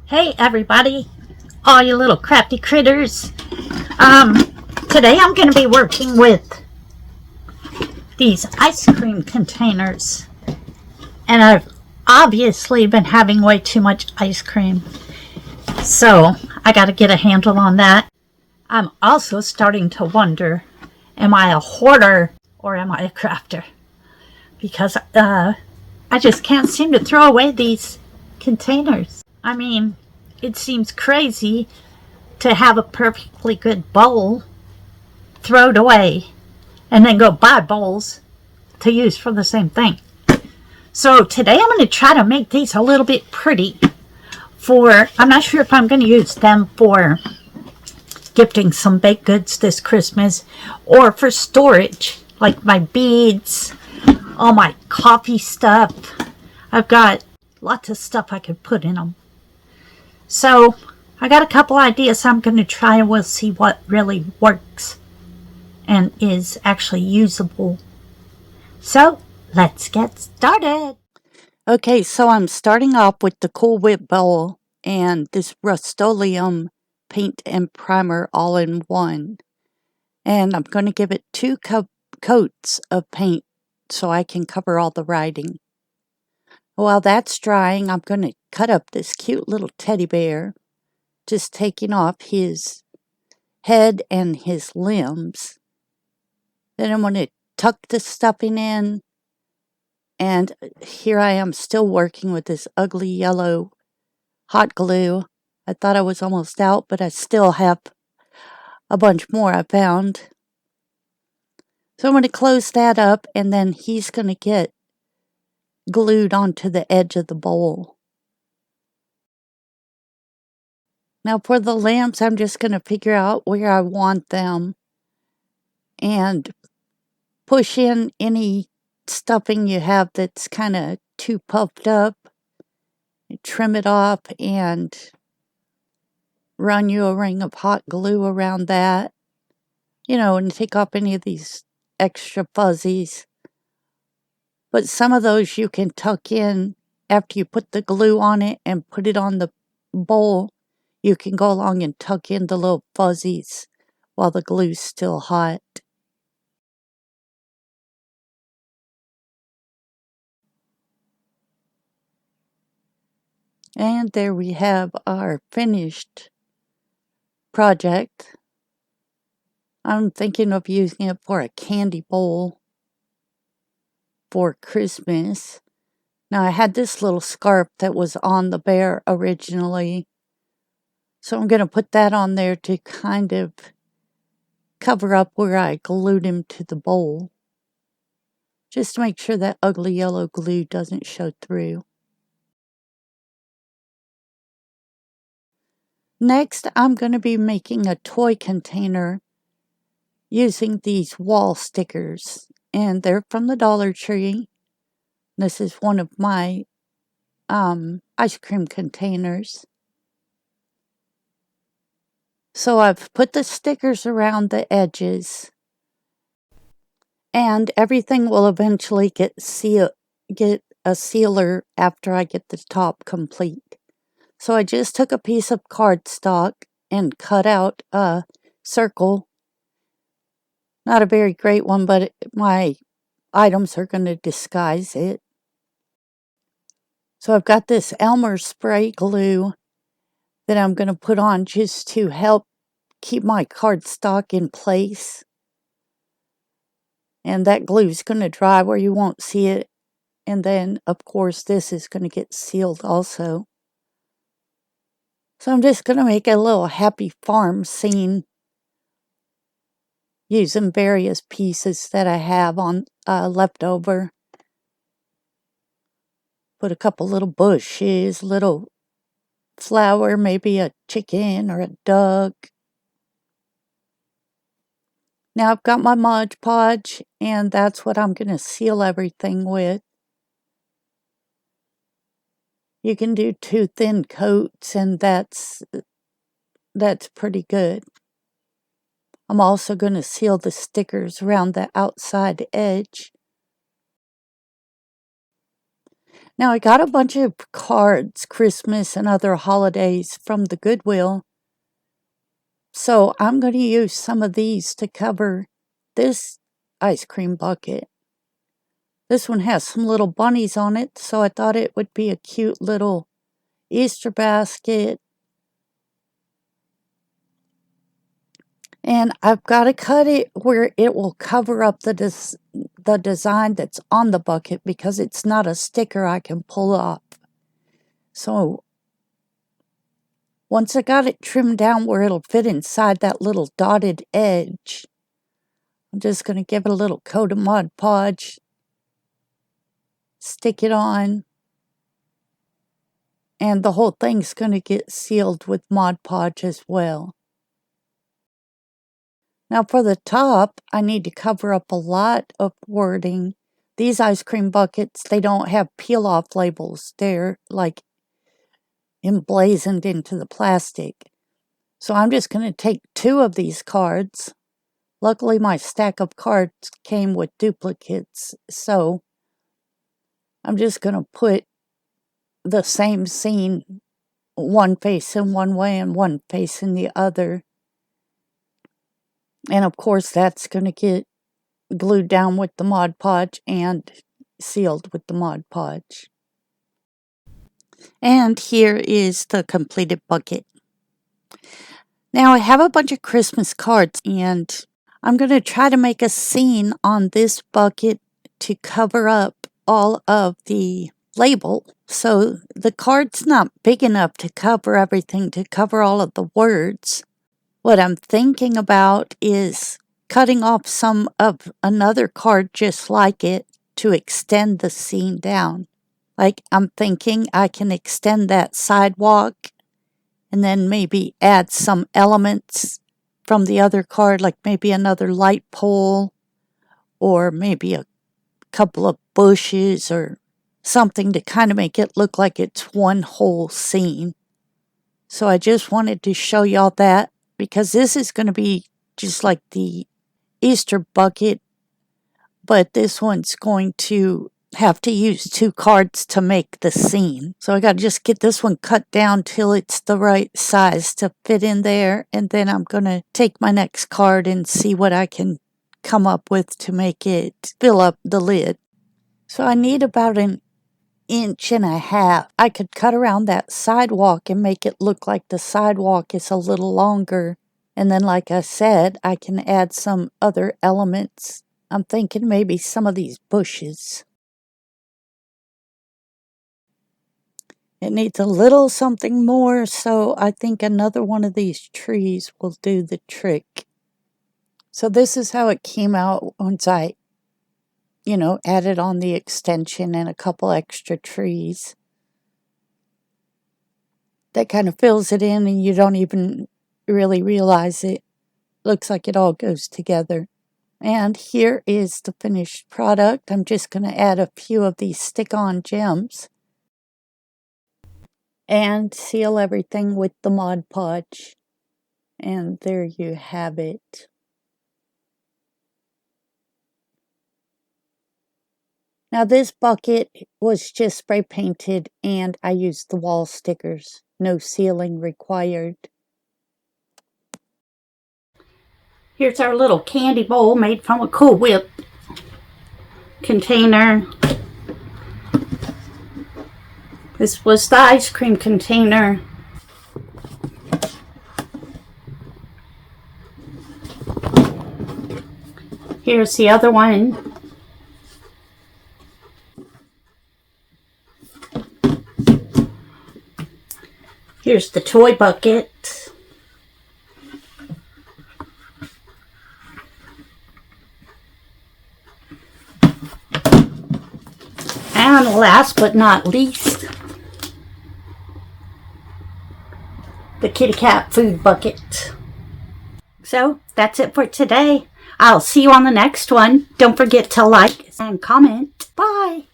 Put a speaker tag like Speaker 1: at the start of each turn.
Speaker 1: Hey everybody, all you little crafty critters. Today I'm going to be working with these ice cream containers. And I've obviously been having way too much ice cream. So I got to get a handle on that. I'm also starting to wonder, am I a hoarder or am I a crafter? Because I just can't seem to throw away these containers. I mean, it seems crazy to have a perfectly good bowl thrown away and then go buy bowls to use for the same thing. So today I'm going to try to make these a little bit pretty I'm not sure if I'm going to use them for gifting some baked goods this Christmas or for storage, like my beads, all my coffee stuff. I've got lots of stuff I could put in them. So I got a couple ideas I'm going to try, and we'll see what really works and is actually usable. So let's get started. Okay, so I'm starting off with the Cool Whip bowl and this Rustoleum paint and primer all in one. And I'm going to give it 2 coats of paint so I can cover all the writing. While that's drying, I'm going to cut up this cute little teddy bear, just taking off his head and his limbs. Then I'm going to tuck the stuffing in, and here I am still working with this ugly yellow hot glue. I thought I was almost out, but I still have a bunch more I found. So I'm going to close that up, and then he's going to get glued onto the edge of the bowl. Now for the lamps, I'm just going to figure out where I want them and push in any stuffing you have that's kind of too puffed up. Trim it off and run you a ring of hot glue around that, and take off any of these extra fuzzies. But some of those you can tuck in after you put the glue on it and put it on the bowl. You can go along and tuck in the little fuzzies while the glue's still hot. And there we have our finished project. I'm thinking of using it for a candy bowl for Christmas. Now I had this little scarf that was on the bear originally, so I'm going to put that on there to kind of cover up where I glued him to the bowl, just to make sure that ugly yellow glue doesn't show through. Next, I'm going to be making a toy container using these wall stickers, and they're from the Dollar Tree. This is one of my ice cream containers. So I've put the stickers around the edges, and everything will eventually get a sealer after I get the top complete. So I just took a piece of cardstock and cut out a circle. Not a very great one, but my items are going to disguise it. So I've got this Elmer spray glue that I'm going to put on just to help keep my cardstock in place. And that glue is going to dry where you won't see it. And then, of course, this is going to get sealed also. So I'm just going to make a little happy farm scene using various pieces that I have on left over. Put a couple little bushes, little flower, maybe a chicken or a duck. Now I've got my Mod Podge, and that's what I'm going to seal everything with. You can do 2 thin coats, and that's pretty good. I'm also going to seal the stickers around the outside edge. Now I got a bunch of cards, Christmas and other holidays from the Goodwill. So I'm going to use some of these to cover this ice cream bucket. This one has some little bunnies on it, so I thought it would be a cute little Easter basket. And I've got to cut it where it will cover up the design that's on the bucket because it's not a sticker I can pull off. So once I got it trimmed down where it'll fit inside that little dotted edge, I'm just going to give it a little coat of Mod Podge, stick it on, and the whole thing's going to get sealed with Mod Podge as well. Now for the top, I need to cover up a lot of wording. These ice cream buckets, they don't have peel-off labels. They're like emblazoned into the plastic. So I'm just going to take 2 of these cards. Luckily, my stack of cards came with duplicates, so I'm just going to put the same scene, one face in one way and one face in the other. And of course, that's going to get glued down with the Mod Podge and sealed with the Mod Podge. And here is the completed bucket. Now I have a bunch of Christmas cards, and I'm going to try to make a scene on this bucket to cover up all of the label. So the card's not big enough to cover everything, to cover all of the words. What I'm thinking about is cutting off some of another card just like it to extend the scene down. Like I'm thinking I can extend that sidewalk and then maybe add some elements from the other card, like maybe another light pole or maybe a couple of bushes or something to kind of make it look like it's one whole scene. So I just wanted to show y'all that because this is going to be just like the Easter bucket, but this one's going to have to use 2 cards to make the scene. So I got to just get this one cut down till it's the right size to fit in there, and then I'm going to take my next card and see what I can come up with to make it fill up the lid. So I need about 1.5 inches. I could cut around that sidewalk and make it look like the sidewalk is a little longer. And then, like I said, I can add some other elements. I'm thinking maybe some of these bushes. It needs a little something more, so I think another one of these trees will do the trick. So this is how it came out once I, added on the extension and a couple extra trees. That kind of fills it in and you don't even really realize it. Looks like it all goes together. And here is the finished product. I'm just going to add a few of these stick-on gems and seal everything with the Mod Podge. And there you have it. Now this bucket was just spray painted and I used the wall stickers. No sealing required. Here's our little candy bowl made from a Cool Whip container. This was the ice cream container. Here's the other one. Here's the toy bucket. And last but not least, the kitty cat food bucket. So that's it for today. I'll see you on the next one. Don't forget to like and comment. Bye.